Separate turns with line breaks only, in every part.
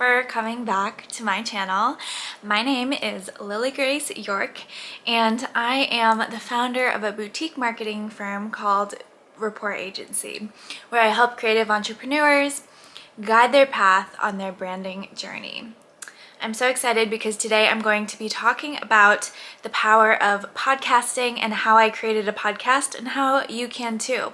for coming back to my channel. My name is Lily Grace York, and I am the founder of a boutique marketing firm called Report Agency, where I help creative entrepreneurs guide their path on their branding journey. I'm so excited because today I'm going to be talking about the power of podcasting and how I created a podcast and how you can too.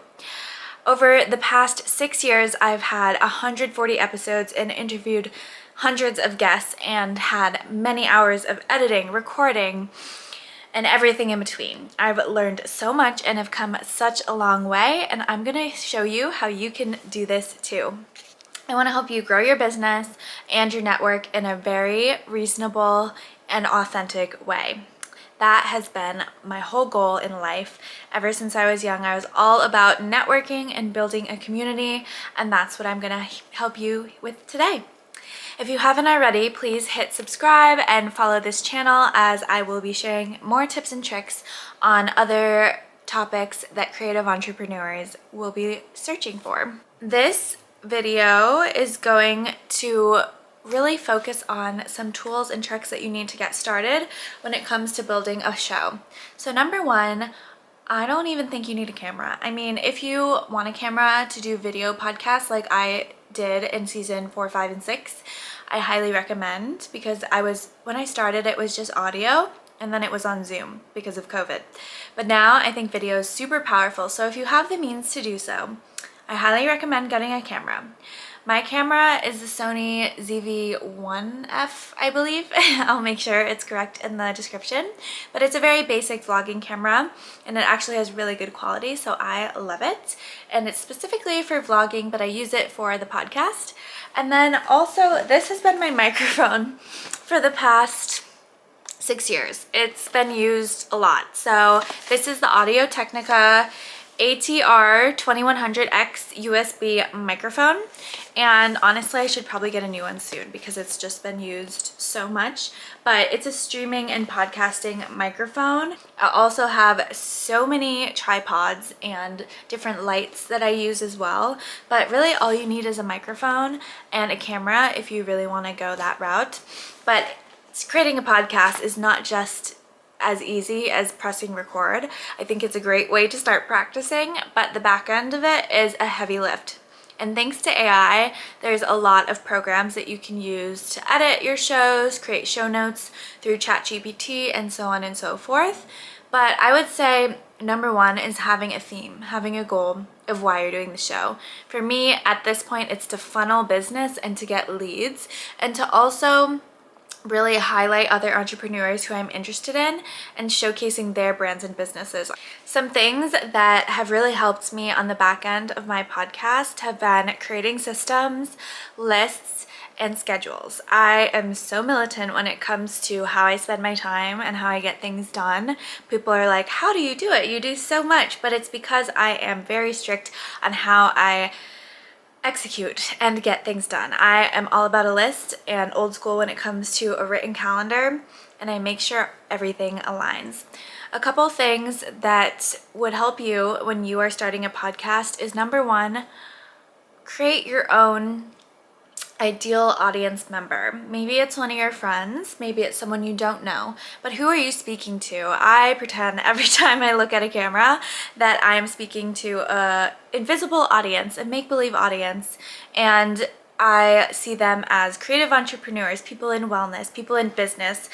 Over the past 6 years, I've had 140 episodes and interviewed hundreds of guests and had many hours of editing, recording, and everything in between. I've learned so much and have come such a long way, and I'm going to show you how you can do this too. I want to help you grow your business and your network in a very reasonable and authentic way. That has been my whole goal in life. Ever since I was young, I was all about networking and building a community, and that's what I'm gonna help you with today. If you haven't already, please hit subscribe and follow this channel, as I will be sharing more tips and tricks on other topics that creative entrepreneurs will be searching for. This video is going to really focus on some tools and tricks that you need to get started when it comes to building a show. So number one, I don't even think you need a camera. I mean, if you want a camera to do video podcasts like I did in season 4, 5, and 6, I highly recommend, because when I started, it was just audio and then it was on Zoom because of COVID. But now I think video is super powerful. So if you have the means to do so, I highly recommend getting a camera. My camera is the Sony ZV-1F, I believe. I'll make sure it's correct in the description. But it's a very basic vlogging camera, and it actually has really good quality, so I love it. And it's specifically for vlogging, but I use it for the podcast. And then also, this has been my microphone for the past 6 years. It's been used a lot. So this is the Audio-Technica ATR2100x USB microphone, and honestly I should probably get a new one soon because it's just been used so much. But it's a streaming and podcasting microphone. I also have so many tripods and different lights that I use as well, but really all you need is a microphone and a camera if you really want to go that route. But creating a podcast is not just as easy as pressing record. I think it's a great way to start practicing, but the back end of it is a heavy lift. And thanks to AI, there's a lot of programs that you can use to edit your shows, create show notes through Chat GPT, and so on and so forth. But I would say number one is having a theme, having a goal of why you're doing the show. For me, at this point, it's to funnel business and to get leads, and to also really highlight other entrepreneurs who I'm interested in and showcasing their brands and businesses. Some things that have really helped me on the back end of my podcast have been creating systems, lists, and schedules. I am so militant when it comes to how I spend my time and how I get things done. People are like, how do you do it? You do so much. But it's because I am very strict on how I execute and get things done. I am all about a list and old school when it comes to a written calendar, and I make sure everything aligns. A couple things that would help you when you are starting a podcast is number one, create your own ideal audience member. Maybe it's one of your friends, maybe it's someone you don't know, but who are you speaking to? I pretend every time I look at a camera that I am speaking to a invisible audience, a make-believe audience, and I see them as creative entrepreneurs, people in wellness, people in business,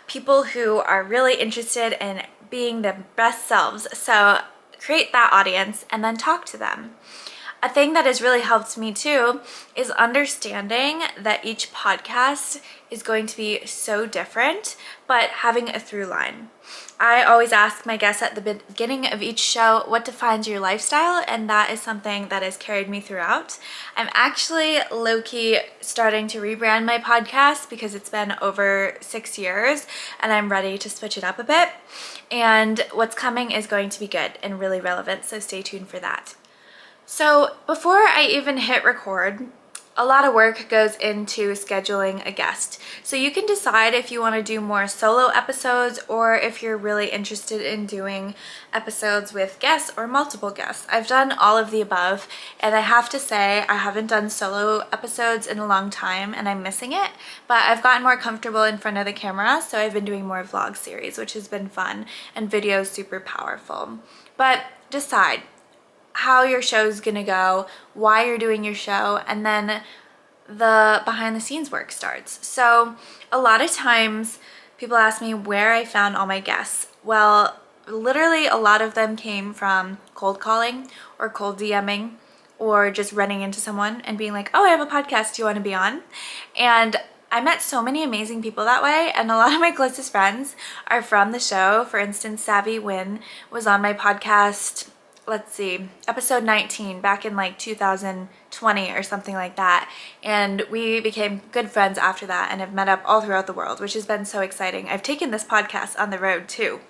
people who are really interested in being their best selves. So create that audience and then talk to them. A thing that has really helped me too is understanding that each podcast is going to be so different, but having a through line. I always ask my guests at the beginning of each show what defines your lifestyle, and that is something that has carried me throughout. I'm actually low-key starting to rebrand my podcast because it's been over 6 years and I'm ready to switch it up a bit. And what's coming is going to be good and really relevant, so stay tuned for that. So before I even hit record, a lot of work goes into scheduling a guest. So you can decide if you want to do more solo episodes or if you're really interested in doing episodes with guests or multiple guests. I've done all of the above, and I have to say I haven't done solo episodes in a long time and I'm missing it, but I've gotten more comfortable in front of the camera, so I've been doing more vlog series, which has been fun, and videos super powerful. But decide how your show's gonna go, why you're doing your show, and then the behind the scenes work starts. So a lot of times people ask me where I found all my guests. Well, literally a lot of them came from cold calling or cold DMing or just running into someone and being like, oh, I have a podcast, do you want to be on? And I met so many amazing people that way, and a lot of my closest friends are from the show. For instance, Savvy Wynn was on my podcast, let's see, episode 19 back in like 2020 or something like that, and we became good friends after that and have met up all throughout the world, which has been so exciting. I've taken this podcast on the road too.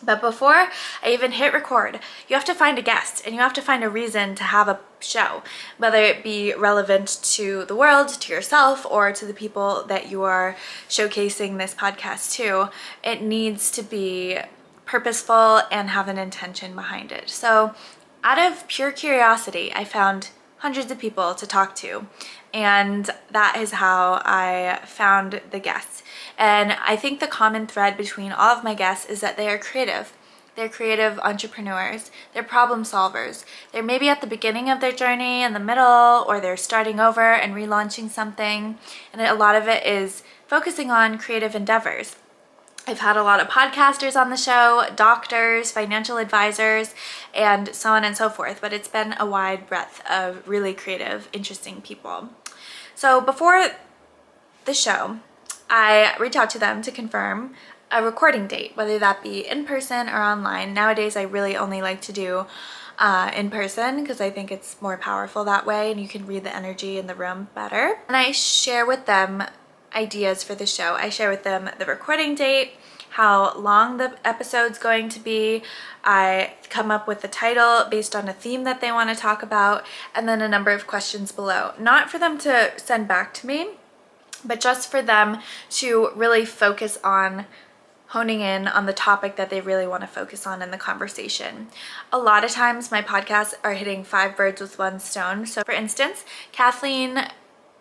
But before I even hit record, you have to find a guest and you have to find a reason to have a show, whether it be relevant to the world, to yourself, or to the people that you are showcasing this podcast to. It needs to be purposeful and have an intention behind it. So out of pure curiosity, I found hundreds of people to talk to, and that is how I found the guests. And I think the common thread between all of my guests is that they are creative. They're creative entrepreneurs. They're problem solvers. They're maybe at the beginning of their journey, in the middle, or they're starting over and relaunching something. And a lot of it is focusing on creative endeavors. I've had a lot of podcasters on the show, doctors, financial advisors, and so on and so forth, but it's been a wide breadth of really creative, interesting people. So before the show, I reach out to them to confirm a recording date, whether that be in person or online. Nowadays, I really only like to do in person because I think it's more powerful that way and you can read the energy in the room better. And I share with them ideas for the show. I share with them the recording date, how long the episode's going to be. I come up with the title based on a theme that they want to talk about, and then a number of questions below. Not for them to send back to me, but just for them to really focus on honing in on the topic that they really want to focus on in the conversation. A lot of times my podcasts are hitting 5 birds with 1 stone. So for instance, Kathleen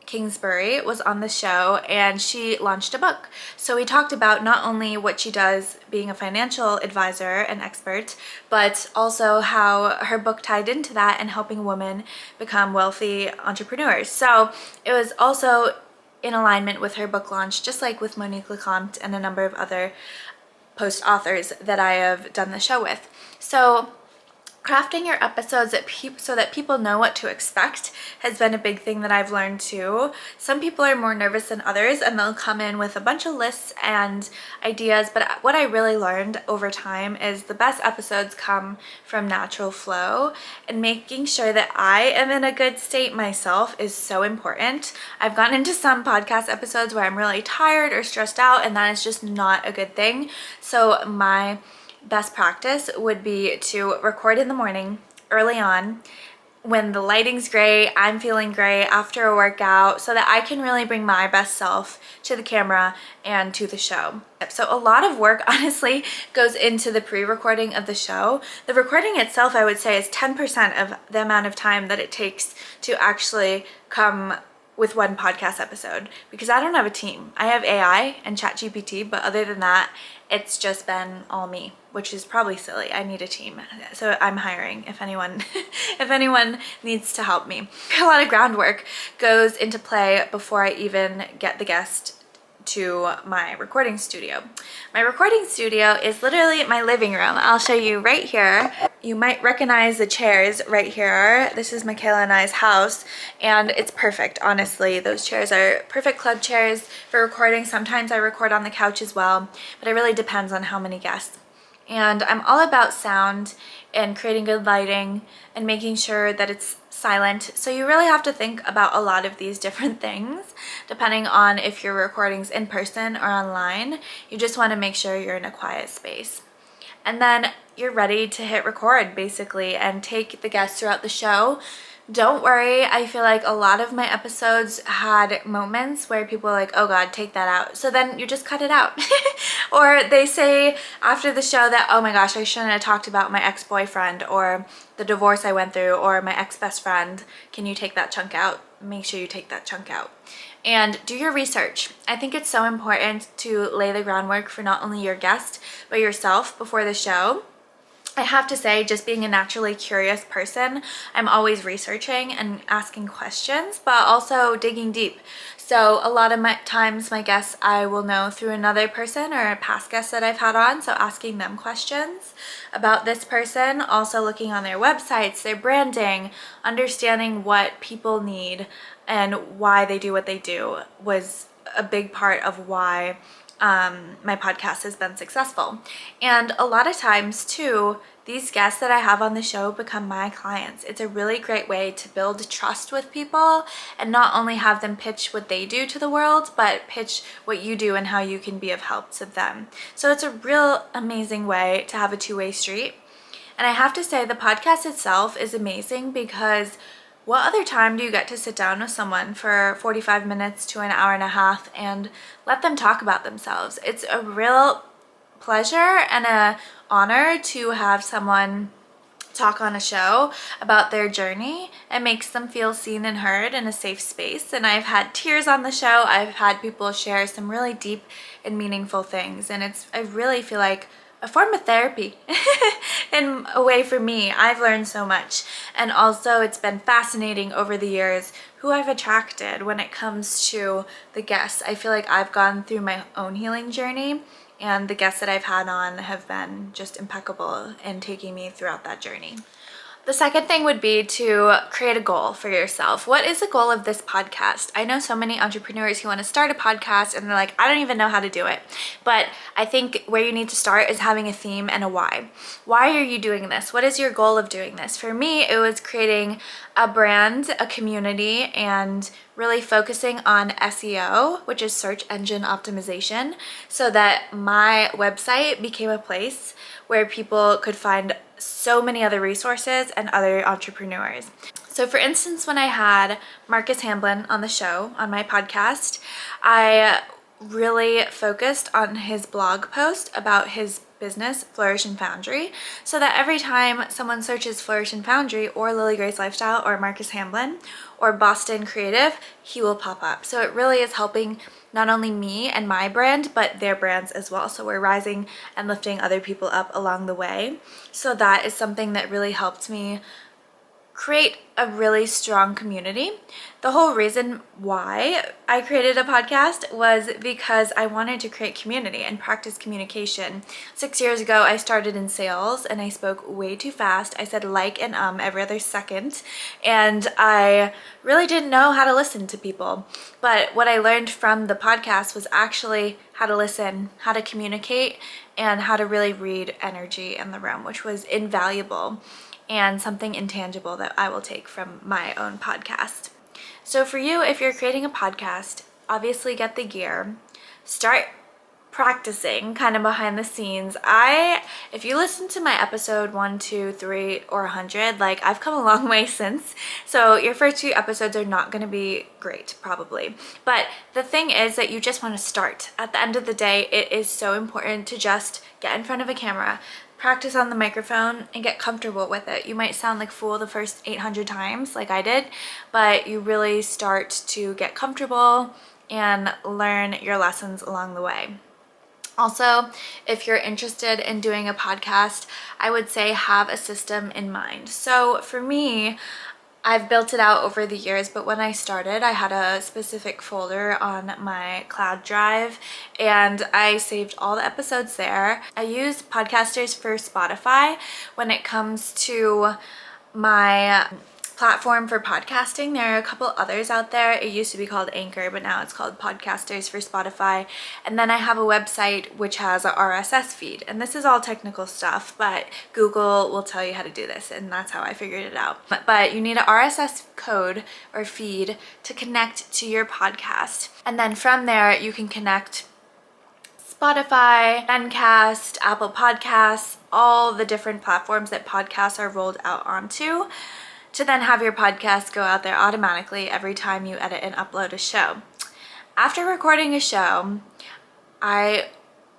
Kingsbury was on the show and she launched a book. So we talked about not only what she does being a financial advisor and expert, but also how her book tied into that and helping women become wealthy entrepreneurs. So it was also in alignment with her book launch, just like with Monique Lecomte and a number of other post authors that I have done the show with. So crafting your episodes so that people know what to expect has been a big thing that I've learned too. Some people are more nervous than others and they'll come in with a bunch of lists and ideas, but what I really learned over time is the best episodes come from natural flow, and making sure that I am in a good state myself is so important. I've gotten into some podcast episodes where I'm really tired or stressed out, and that is just not a good thing. So my best practice would be to record in the morning early on when the lighting's great, I'm feeling great after a workout, so that I can really bring my best self to the camera and to the show. So a lot of work honestly goes into the pre-recording of the show. The recording itself, I would say, is 10% of the amount of time that it takes to actually come with one podcast episode, because I don't have a team. I have AI and Chat GPT, but other than that, it's just been all me, which is probably silly. I need a team. So I'm hiring if anyone if anyone needs to help me. A lot of groundwork goes into play before I even get the guest to my recording studio. My recording studio is literally my living room. I'll show you right here. You might recognize the chairs right here. This is Michaela and I's house, and it's perfect, honestly. Those chairs are perfect club chairs for recording. Sometimes I record on the couch as well, but it really depends on how many guests. And I'm all about sound and creating good lighting and making sure that it's silent. So you really have to think about a lot of these different things depending on if your recording's in person or online. You just want to make sure you're in a quiet space. And then you're ready to hit record basically and take the guests throughout the show Don't worry, I feel like a lot of my episodes had moments where people are like, oh God, take that out. So then you just cut it out. Or they say after the show that, oh my gosh, I shouldn't have talked about my ex-boyfriend or the divorce I went through or my ex-best friend. Can you take that chunk out? Make sure you take that chunk out. And do your research. I think it's so important to lay the groundwork for not only your guest, but yourself before the show. I have to say, just being a naturally curious person, I'm always researching and asking questions, but also digging deep. So a lot of my times my guests I will know through another person or a past guest that I've had on, so asking them questions about this person, also looking on their websites, their branding, understanding what people need and why they do what they do was a big part of why my podcast has been successful. And a lot of times too, these guests that I have on the show become my clients. It's a really great way to build trust with people and not only have them pitch what they do to the world, but pitch what you do and how you can be of help to them. So it's a real amazing way to have a two-way street. And I have to say the podcast itself is amazing because what other time do you get to sit down with someone for 45 minutes to an hour and a half and let them talk about themselves? It's a real pleasure and an honor to have someone talk on a show about their journey. It makes them feel seen and heard in a safe space. And I've had tears on the show. I've had people share some really deep and meaningful things. And I really feel like a form of therapy in a way for me. I've learned so much. And also it's been fascinating over the years who I've attracted when it comes to the guests. I feel like I've gone through my own healing journey and the guests that I've had on have been just impeccable in taking me throughout that journey. The second thing would be to create a goal for yourself. What is the goal of this podcast? I know so many entrepreneurs who want to start a podcast and they're like, I don't even know how to do it. But I think where you need to start is having a theme and a why. Why are you doing this? What is your goal of doing this? For me, it was creating a brand, a community, and really focusing on SEO, which is search engine optimization, so that my website became a place where people could find so many other resources and other entrepreneurs. So for instance, when I had Marcus Hamblin on the show, on my podcast, I really focused on his blog post about his business, Flourish and Foundry, so that every time someone searches Flourish and Foundry or Lily Grace Lifestyle or Marcus Hamblin or Boston Creative, he will pop up. So it really is helping not only me and my brand, but their brands as well. So we're rising and lifting other people up along the way. So that is something that really helped me create a really strong community. The whole reason why I created a podcast was because I wanted to create community and practice communication. 6 years ago, I started in sales and I spoke way too fast. I said like and every other second, and I really didn't know how to listen to people. But what I learned from the podcast was actually how to listen, how to communicate, and how to really read energy in the room, which was invaluable and something intangible that I will take from my own podcast. So for you, if you're creating a podcast, obviously get the gear, start practicing kind of behind the scenes. If you listen to my episode 1, 2, 3, or 100, like I've come a long way since. So your first few episodes are not going to be great, probably. But the thing is that you just want to start. At the end of the day, it is so important to just get in front of a camera, practice on the microphone, and get comfortable with it. You might sound like a fool the first 800 times like I did, but you really start to get comfortable and learn your lessons along the way. Also, if you're interested in doing a podcast, I would say have a system in mind. So for me, I've built it out over the years, but when I started, I had a specific folder on my cloud drive and I saved all the episodes there. I use Podcasters for Spotify when it comes to my platform for podcasting. There are a couple others out there. It used to be called Anchor, but now it's called Podcasters for Spotify. And then I have a website which has a RSS feed. And this is all technical stuff, but Google will tell you how to do this, and that's how I figured it out. But you need an RSS code or feed to connect to your podcast. And then from there, you can connect Spotify, Zencast, Apple Podcasts, all the different platforms that podcasts are rolled out onto. to then have your podcast go out there automatically every time you edit and upload a show. After recording a show, I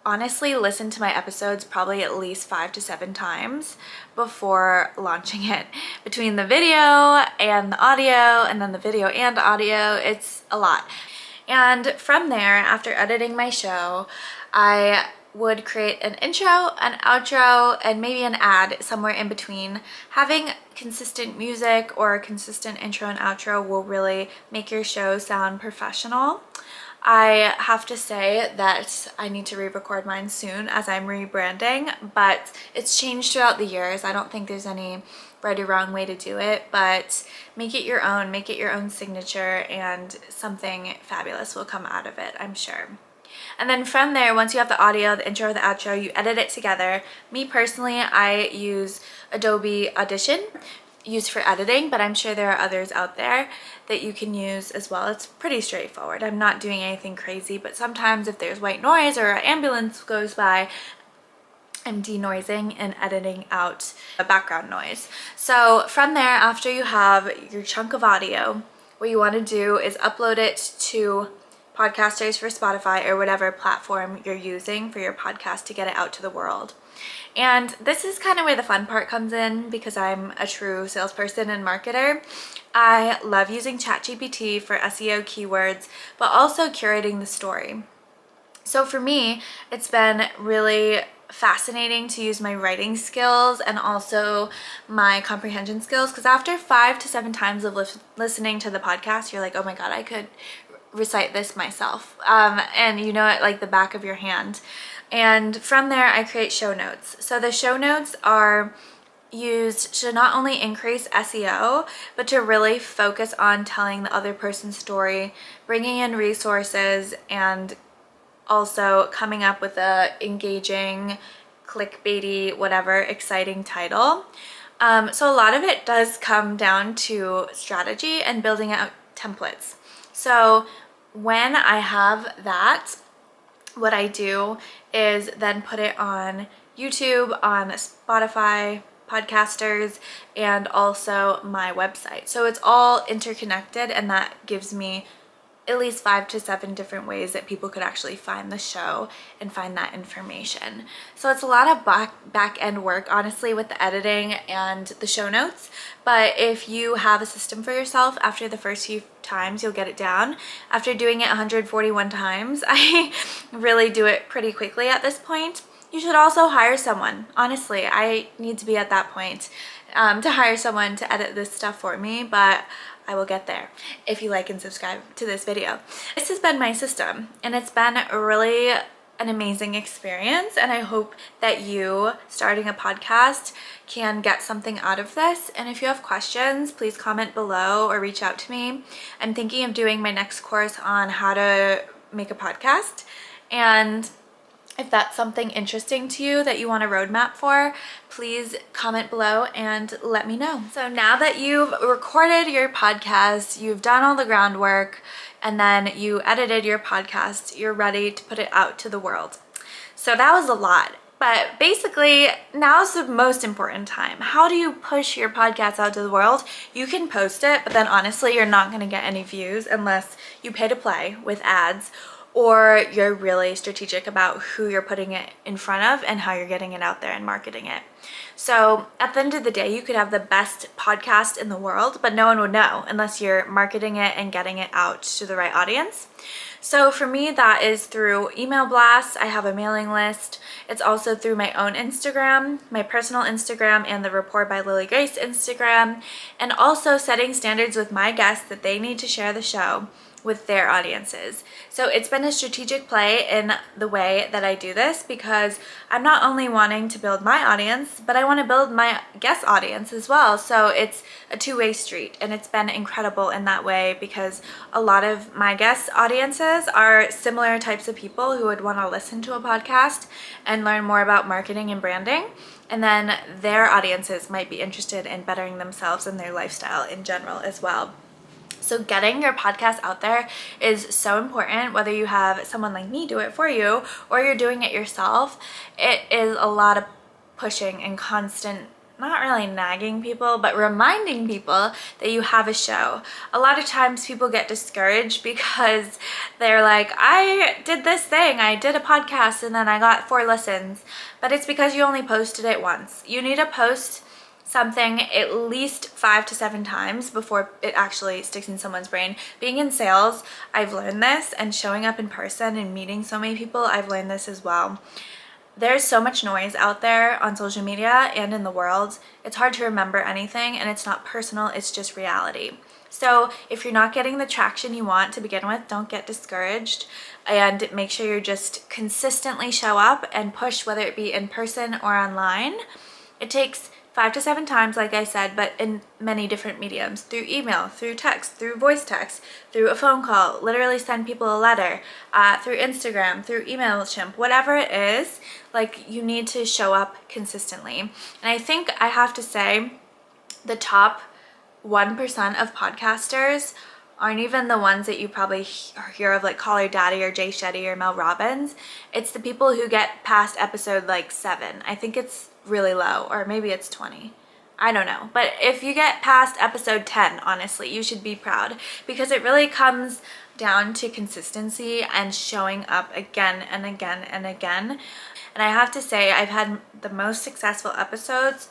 honestly listen to my episodes probably at least 5 to 7 times before launching it. Between the video and the audio, and then the video and audio, it's a lot. And from there, after editing my show, I would create an intro, an outro, and maybe an ad somewhere in between. Having consistent music or a consistent intro and outro will really make your show sound professional. I have to say that I need to re-record mine soon as I'm rebranding, but it's changed throughout the years. I don't think there's any right or wrong way to do it, but make it your own signature, and something fabulous will come out of it, I'm sure. And then from there, once you have the audio, the intro, the outro, you edit it together. Me personally, I use Adobe Audition, used for editing, but I'm sure there are others out there that you can use as well. It's pretty straightforward. I'm not doing anything crazy, but sometimes if there's white noise or an ambulance goes by, I'm denoising and editing out the background noise. So from there, after you have your chunk of audio, what you want to do is upload it to Podcasters for Spotify or whatever platform you're using for your podcast to get it out to the world. And this is kind of where the fun part comes in, because I'm a true salesperson and marketer. I love using Chat GPT for SEO keywords, but also curating the story. So for me, it's been really fascinating to use my writing skills and also my comprehension skills, because after 5 to 7 times of listening to the podcast, you're like, oh my god, I could recite this myself, and you know it like the back of your hand. And from there, I create show notes. So the show notes are used to not only increase SEO, but to really focus on telling the other person's story, bringing in resources, and also coming up with a engaging, clickbaity, whatever, exciting title. So a lot of it does come down to strategy and building out templates. So when I have that, what I do is then put it on YouTube, on Spotify, Podcasters, and also my website. So it's all interconnected, and that gives me at least 5 to 7 different ways that people could actually find the show and find that information. So it's a lot of back end work, honestly, with the editing and the show notes. But if you have a system for yourself, after the first few times, you'll get it down. After doing it 141 times, I really do it pretty quickly at this point. You should also hire someone. Honestly, I need to be at that point to hire someone to edit this stuff for me, but I will get there if you like and subscribe to this video. This has been my system, and it's been really an amazing experience, and I hope that you starting a podcast can get something out of this. And if you have questions, please comment below or reach out to me. I'm thinking of doing my next course on how to make a podcast, and if that's something interesting to you that you want a roadmap for, please comment below and let me know. So now that you've recorded your podcast, you've done all the groundwork, and then you edited your podcast, you're ready to put it out to the world. So that was a lot, but basically now's the most important time. How do you push your podcast out to the world? You can post it, but then honestly, you're not gonna get any views unless you pay to play with ads, or you're really strategic about who you're putting it in front of and how you're getting it out there and marketing it. So at the end of the day, you could have the best podcast in the world, but no one would know unless you're marketing it and getting it out to the right audience. So for me, that is through email blasts. I have a mailing list. It's also through my own Instagram, my personal Instagram, and the Report by Lily Grace Instagram, and also setting standards with my guests that they need to share the show with their audiences. So it's been a strategic play in the way that I do this, because I'm not only wanting to build my audience, but I want to build my guest audience as well. So it's a two-way street, and it's been incredible in that way, because a lot of my guest audiences are similar types of people who would want to listen to a podcast and learn more about marketing and branding. And then their audiences might be interested in bettering themselves and their lifestyle in general as well. So getting your podcast out there is so important, whether you have someone like me do it for you or you're doing it yourself. It is a lot of pushing and constant not really nagging people, but reminding people that you have a show. A lot of times people get discouraged because they're like, I did this thing, I did a podcast and then I got 4 listens, but it's because you only posted it once. You need to post something at least 5 to 7 times before it actually sticks in someone's brain. Being in sales, I've learned this, and showing up in person and meeting so many people, I've learned this as well. There's so much noise out there on social media and in the world. It's hard to remember anything, and it's not personal, it's just reality. So if you're not getting the traction you want to begin with, don't get discouraged, and make sure you just consistently show up and push, whether it be in person or online. It takes 5 to 7 times, like I said, but in many different mediums, through email, through text, through voice text, through a phone call, literally send people a letter, through Instagram, through MailChimp, whatever it is, like, you need to show up consistently. And I think I have to say the top 1% of podcasters aren't even the ones that you probably hear of, like Call Her Daddy or Jay Shetty or Mel Robbins. It's the people who get past episode like 7. I think it's really low, or maybe it's 20. I don't know. But if you get past episode 10, honestly, you should be proud, because it really comes down to consistency and showing up again and again and again. And I have to say, I've had the most successful episodes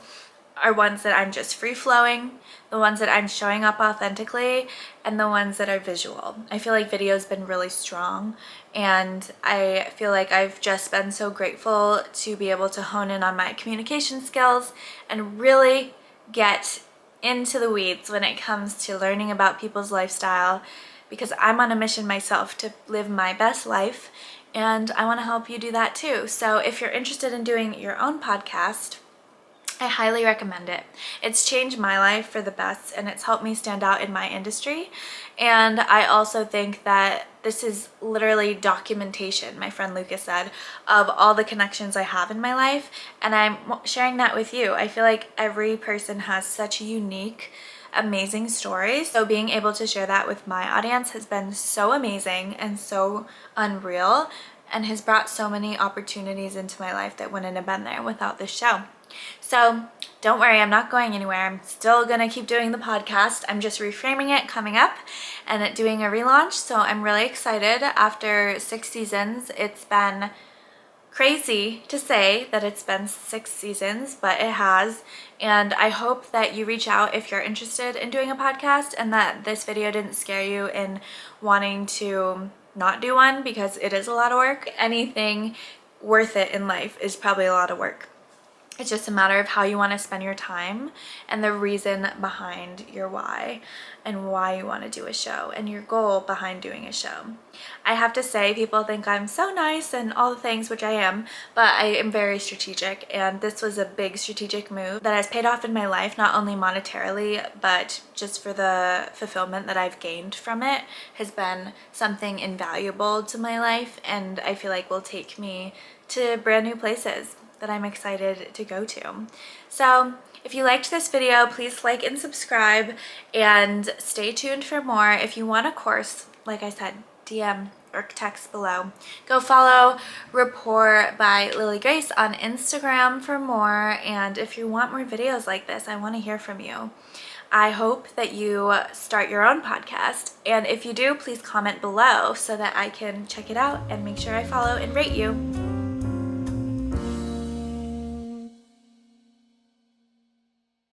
are ones that I'm just free-flowing, the ones that I'm showing up authentically, and the ones that are visual. I feel like video's been really strong, and I feel like I've just been so grateful to be able to hone in on my communication skills and really get into the weeds when it comes to learning about people's lifestyle, because I'm on a mission myself to live my best life, and I want to help you do that too. So if you're interested in doing your own podcast, I highly recommend it. It's changed my life for the best, and it's helped me stand out in my industry. And I also think that this is literally documentation, my friend Lucas said, of all the connections I have in my life, and I'm sharing that with you. I feel like every person has such a unique, amazing story, so being able to share that with my audience has been so amazing and so unreal, and has brought so many opportunities into my life that wouldn't have been there without this show. So don't worry, I'm not going anywhere. I'm still gonna keep doing the podcast. I'm just reframing it coming up and doing a relaunch. So I'm really excited. After 6 seasons, it's been crazy to say that it's been 6 seasons, but it has. And I hope that you reach out if you're interested in doing a podcast, and that this video didn't scare you in wanting to not do one, because it is a lot of work. Anything worth it in life is probably a lot of work. It's just a matter of how you want to spend your time and the reason behind your why, and why you want to do a show, and your goal behind doing a show. I have to say, people think I'm so nice and all the things, which I am, but I am very strategic, and this was a big strategic move that has paid off in my life, not only monetarily, but just for the fulfillment that I've gained from it has been something invaluable to my life, and I feel like will take me to brand new places that I'm excited to go to. So if you liked this video, please like and subscribe, and stay tuned for more. If you want a course, like I said, DM or text below. Go follow Rapport by Lily Grace on Instagram for more, and if you want more videos like this, I want to hear from you. I hope that you start your own podcast, and if you do, please comment below so that I can check it out and make sure I follow and rate you.